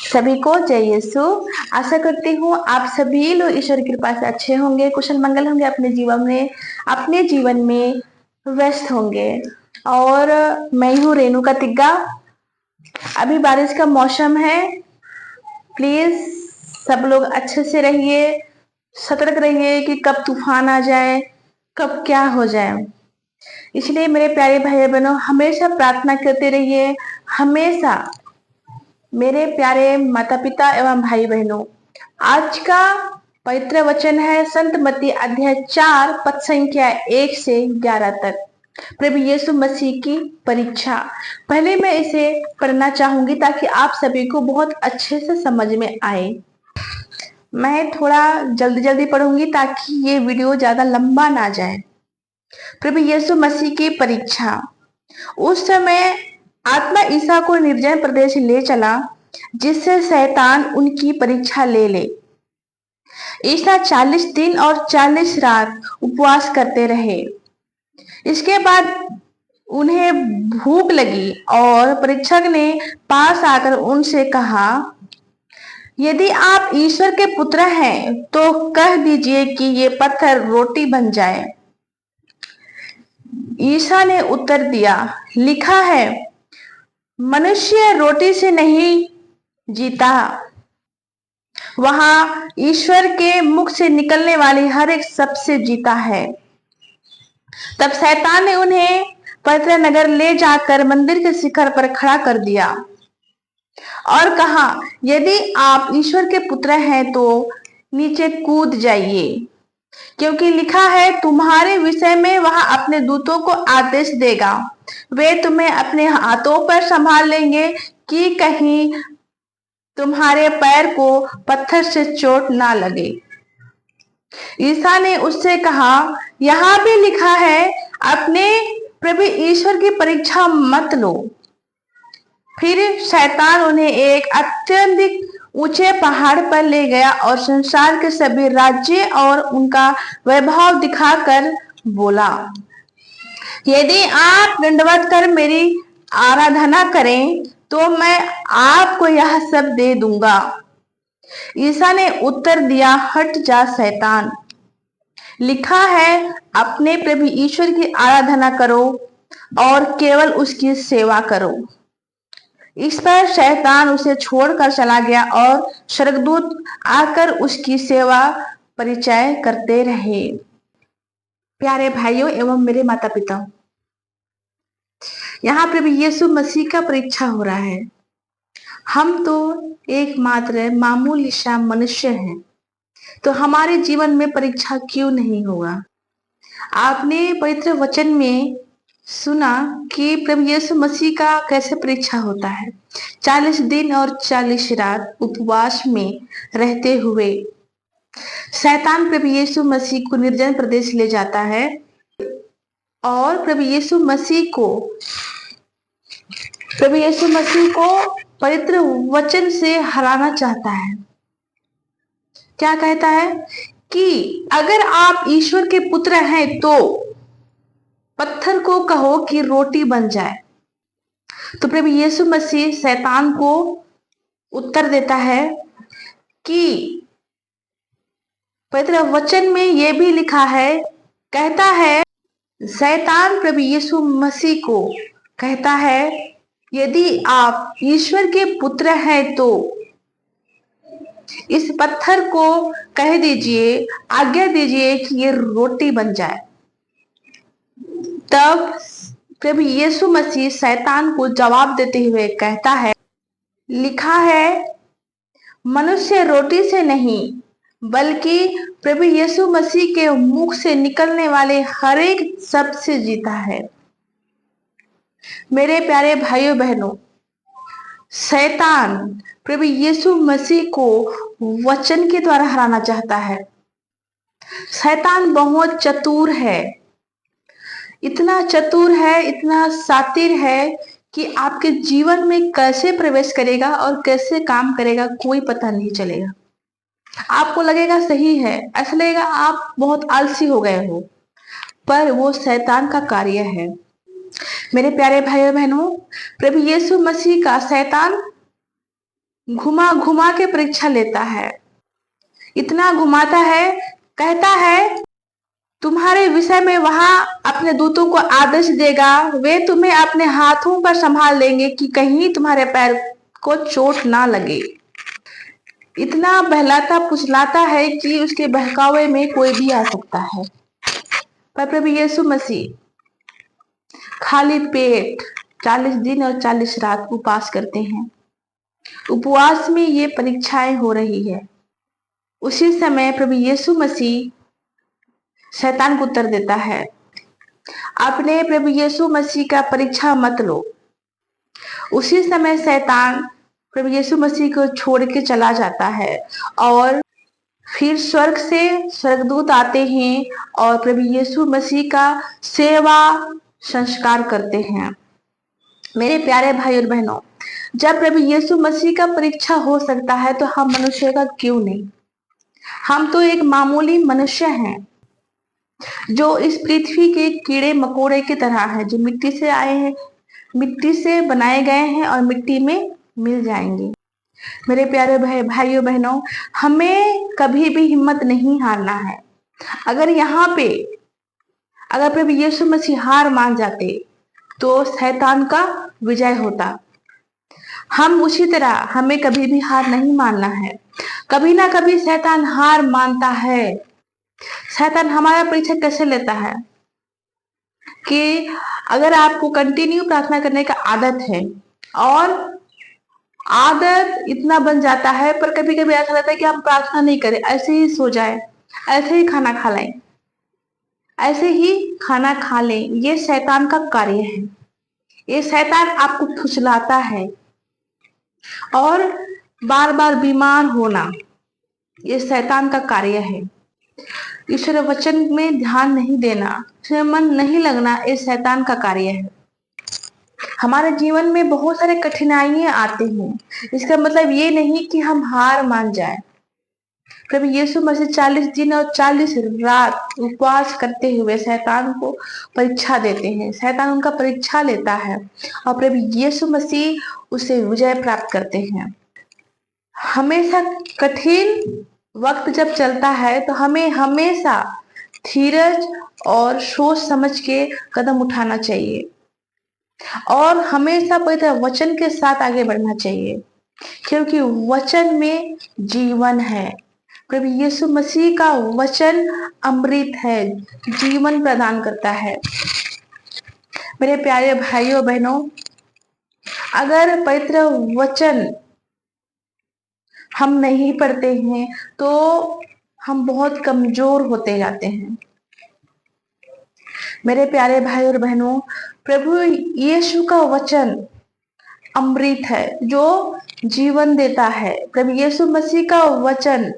सभी को जय यीशु। आशा करती हूँ आप सभी लोग ईश्वर की कृपा से अच्छे होंगे, कुशल मंगल होंगे, अपने जीवन में व्यस्त होंगे। और मैं हूँ रेणुका तिग्गा। अभी बारिश का मौसम है। प्लीज सब लोग अच्छे से रहिए, सतर्क रहिए कि कब तूफान आ जाए, कब क्या हो जाए। इसलिए मेरे प्यारे भाई बहनों, हमेशा प्रार्थना करते रहिए। हमेशा मेरे प्यारे माता पिता एवं भाई बहनों, आज का पवित्र वचन है संत मत्ती अध्याय 4 पद संख्या 1 से 11 तक। प्रभु यीशु मसीह की परीक्षा। पहले मैं इसे पढ़ना चाहूंगी ताकि आप सभी को बहुत अच्छे से समझ में आए। मैं थोड़ा जल्दी जल्दी पढ़ूंगी ताकि ये वीडियो ज्यादा लंबा ना जाए। प्रभु यीशु मसीह की परीक्षा। उस समय आत्मा ईसा को निर्जन प्रदेश ले चला, जिससे शैतान उनकी परीक्षा ले ले। ईसा 40 दिन और 40 रात उपवास करते रहे। इसके बाद उन्हें भूख लगी और परीक्षक ने पास आकर उनसे कहा, यदि आप ईश्वर के पुत्र हैं तो कह दीजिए कि ये पत्थर रोटी बन जाए। ईसा ने उत्तर दिया, लिखा है, मनुष्य रोटी से नहीं जीता, वहां ईश्वर के मुख से निकलने वाली हर एक सबसे जीता है। तब शैतान ने उन्हें पवित्र नगर ले जाकर मंदिर के शिखर पर खड़ा कर दिया और कहा, यदि आप ईश्वर के पुत्र हैं तो नीचे कूद जाइए, क्योंकि लिखा है, तुम्हारे विषय में वह अपने दूतों को आदेश देगा, वे तुम्हें अपने हाथों पर संभाल लेंगे कि कहीं तुम्हारे पैर को पत्थर से चोट ना लगे। ईसा ने उससे कहा, यहां भी लिखा है, अपने प्रभु ईश्वर की परीक्षा मत लो। फिर शैतान उन्हें एक अत्यंत ऊंचे पहाड़ पर ले गया और संसार के सभी राज्य और उनका वैभव दिखाकर बोला, यदि आप दंडवत कर मेरी आराधना करें तो मैं आपको यह सब दे दूंगा। ईसा ने उत्तर दिया, हट जा शैतान, लिखा है, अपने प्रभु ईश्वर की आराधना करो और केवल उसकी सेवा करो। इस पर शैतान उसे छोड़कर चला गया और स्वर्गदूत आकर उसकी सेवा परिचय करते रहे। प्यारे भाइयों एवं मेरे माता पिता, यहाँ प्रभु यीशु मसीह का परीक्षा हो रहा है। हम तो एकमात्र मामूली सा मनुष्य हैं, तो हमारे जीवन में परीक्षा क्यों नहीं होगा। आपने पवित्र वचन में सुना कि प्रभु यीशु मसीह का कैसे परीक्षा होता है। 40 दिन और 40 रात उपवास में रहते हुए शैतान प्रभु यीशु मसीह को निर्जन प्रदेश ले जाता है और प्रभु यीशु मसीह को पवित्र वचन से हराना चाहता है। क्या कहता है कि अगर आप ईश्वर के पुत्र हैं तो पत्थर को कहो कि रोटी बन जाए। तो प्रभु यीशु मसीह शैतान को उत्तर देता है कि पवित्र वचन में यह भी लिखा है, कहता है, शैतान प्रभु यीशु मसीह को कहता है, यदि आप ईश्वर के पुत्र हैं तो इस पत्थर को कह दीजिए, आज्ञा दीजिए कि ये रोटी बन जाए। तब प्रभु यीशु मसीह शैतान को जवाब देते हुए कहता है, लिखा है, मनुष्य रोटी से नहीं बल्कि प्रभु यीशु मसीह के मुख से निकलने वाले हर एक शब्द से जीता है। मेरे प्यारे भाइयों बहनों, शैतान प्रभु यीशु मसीह को वचन के द्वारा हराना चाहता है। शैतान बहुत चतुर है, इतना चतुर है, इतना शातिर है कि आपके जीवन में कैसे प्रवेश करेगा और कैसे काम करेगा कोई पता नहीं चलेगा। आपको लगेगा सही है, ऐसा लगेगा आप बहुत आलसी हो गए हो, पर वो शैतान का कार्य है। मेरे प्यारे भाइयों बहनों, प्रभु यीशु मसीह का शैतान घुमा घुमा के परीक्षा लेता है, इतना घुमाता है, कहता है तुम्हारे विषय में वहां अपने दूतों को आदेश देगा, वे तुम्हें अपने हाथों पर संभाल लेंगे कि कहीं तुम्हारे पैर को चोट ना लगे। इतना बहलाता फुसलाता है कि उसके बहकावे में कोई भी आ सकता है। पर प्रभु यीशु मसीह खाली पेट 40 दिन और 40 रात उपवास करते हैं। उपवास में ये परीक्षाएं हो रही है। उसी समय प्रभु यीशु मसीह शैतान को उत्तर देता है, आपने प्रभु यीशु मसीह का परीक्षा मत लो। उसी समय शैतान प्रभु यीशु मसीह को छोड़ के चला जाता है और फिर स्वर्ग से स्वर्गदूत आते हैं और प्रभु यीशु मसीह का सेवा संस्कार करते हैं। मेरे प्यारे भाई और बहनों, जब प्रभु यीशु मसीह का परीक्षा हो सकता है तो हम मनुष्य का क्यों नहीं? हम तो एक मामूली मनुष्य हैं जो इस पृथ्वी के कीड़े मकोड़े की तरह है, जो मिट्टी से आए हैं, मिट्टी से बनाए गए हैं और मिट्टी में मिल जाएंगे। मेरे प्यारे भाइयों बहनों, हमें कभी भी हिम्मत नहीं हारना है। अगर यहाँ पे अगर प्रभु यीशु मसीह हार मान जाते तो शैतान का विजय होता। हम उसी तरह हमें कभी भी हार नहीं मानना है। कभी ना कभी शैतान हार मानता है। शैतान हमारा परीक्षा कैसे लेता है कि अगर आपको कंटिन्यू प्रार्थना करने का आदत है और आदत इतना बन जाता है, पर कभी कभी ऐसा लगता है कि हम प्रार्थना नहीं करें, ऐसे ही सो जाए, ऐसे ही खाना खा लें, ऐसे ही खाना खा लें। ये शैतान का कार्य है। ये शैतान आपको फुसलाता है और बार बार बीमार होना ये शैतान का कार्य है। ईश्वर वचन में ध्यान नहीं देना, उसमें मन नहीं लगना, ये शैतान का कार्य है। हमारे जीवन में बहुत सारे कठिनाइयां आते हैं, इसका मतलब ये नहीं कि हम हार मान जाए। प्रभु यीशु मसीह 40 दिन और 40 रात उपवास करते हुए शैतान को परीक्षा देते हैं। शैतान उनका परीक्षा लेता है और प्रभु यीशु मसीह उसे विजय प्राप्त करते हैं। हमेशा कठिन वक्त जब चलता है तो हमें हमेशा धीरज और सोच समझ के कदम उठाना चाहिए और हमेशा पवित्र वचन के साथ आगे बढ़ना चाहिए, क्योंकि वचन में जीवन है। प्रभु यीशु मसीह का वचन अमृत है, जीवन प्रदान करता है। मेरे प्यारे भाइयों बहनों, अगर पवित्र वचन हम नहीं पढ़ते हैं तो हम बहुत कमजोर होते जाते हैं। मेरे प्यारे भाई और बहनों, प्रभु यीशु का वचन अमृत है जो जीवन देता है। प्रभु यीशु मसीह का वचन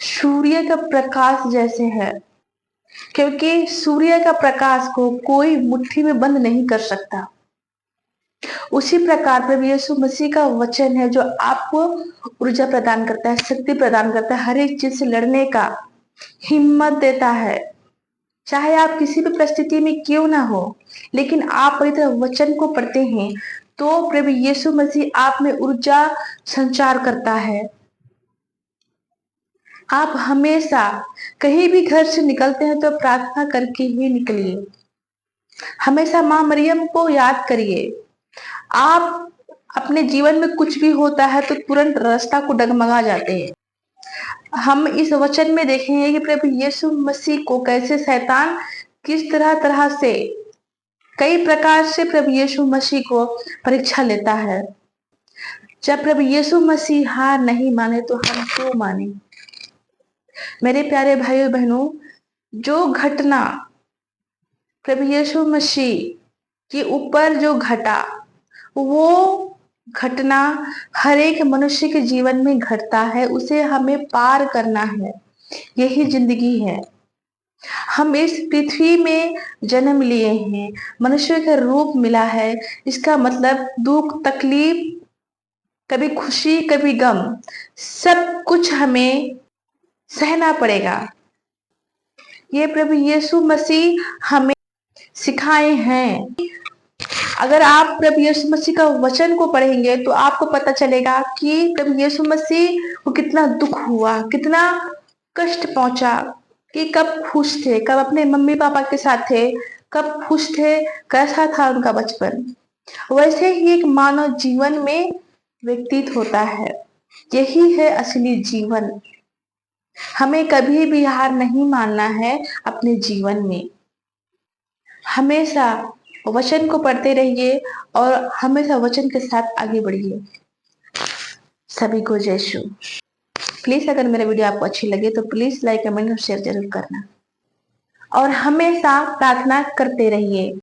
सूर्य का प्रकाश जैसे है, क्योंकि सूर्य का प्रकाश को कोई मुट्ठी में बंद नहीं कर सकता। उसी प्रकार प्रभु यीशु मसीह का वचन है जो आपको ऊर्जा प्रदान करता है, शक्ति प्रदान करता है, हर एक चीज से लड़ने का हिम्मत देता है। चाहे आप किसी भी परिस्थिति में क्यों ना हो, लेकिन आप पवित्र वचन को पढ़ते हैं तो प्रभु यीशु मसीह आप में ऊर्जा संचार करता है। आप हमेशा कहीं भी घर से निकलते हैं तो प्रार्थना करके ही निकलिए। हमेशा माँ मरियम को याद करिए। आप अपने जीवन में कुछ भी होता है तो तुरंत रास्ता को डगमगा जाते हैं। हम इस वचन में देखेंगे कि प्रभु यीशु मसीह को कैसे शैतान किस तरह तरह से कई प्रकार से प्रभु यीशु मसीह को परीक्षा लेता है। जब प्रभु यीशु मसीह हार नहीं माने तो हम क्यों माने? मेरे प्यारे भाइयों बहनों, जो घटना प्रभु यीशु मसीह के ऊपर जो घटा, वो घटना हर एक मनुष्य के जीवन में घटता है, उसे हमें पार करना है। यही जिंदगी है। हम इस पृथ्वी में जन्म लिए हैं, मनुष्य का रूप मिला है, इसका मतलब दुख तकलीफ, कभी खुशी कभी गम, सब कुछ हमें सहना पड़ेगा। ये प्रभु यीशु मसीह हमें सिखाए हैं। अगर आप प्रभु यीशु मसीह का वचन को पढ़ेंगे तो आपको पता चलेगा कि प्रभु यीशु मसीह को कितना दुख हुआ, कितना कष्ट पहुंचा, कि कब खुश थे, कब अपने मम्मी पापा के साथ थे, कब खुश थे, कैसा था उनका बचपन। वैसे ही एक मानव जीवन में व्यतीत होता है। यही है असली जीवन। हमें कभी भी हार नहीं मानना है अपने जीवन में। हमेशा वचन को पढ़ते रहिए और हमेशा वचन के साथ आगे बढ़िए। सभी को जय यीशु। प्लीज अगर मेरा वीडियो आपको अच्छी लगे तो प्लीज लाइक, कमेंट और शेयर जरूर करना और हमेशा प्रार्थना करते रहिए।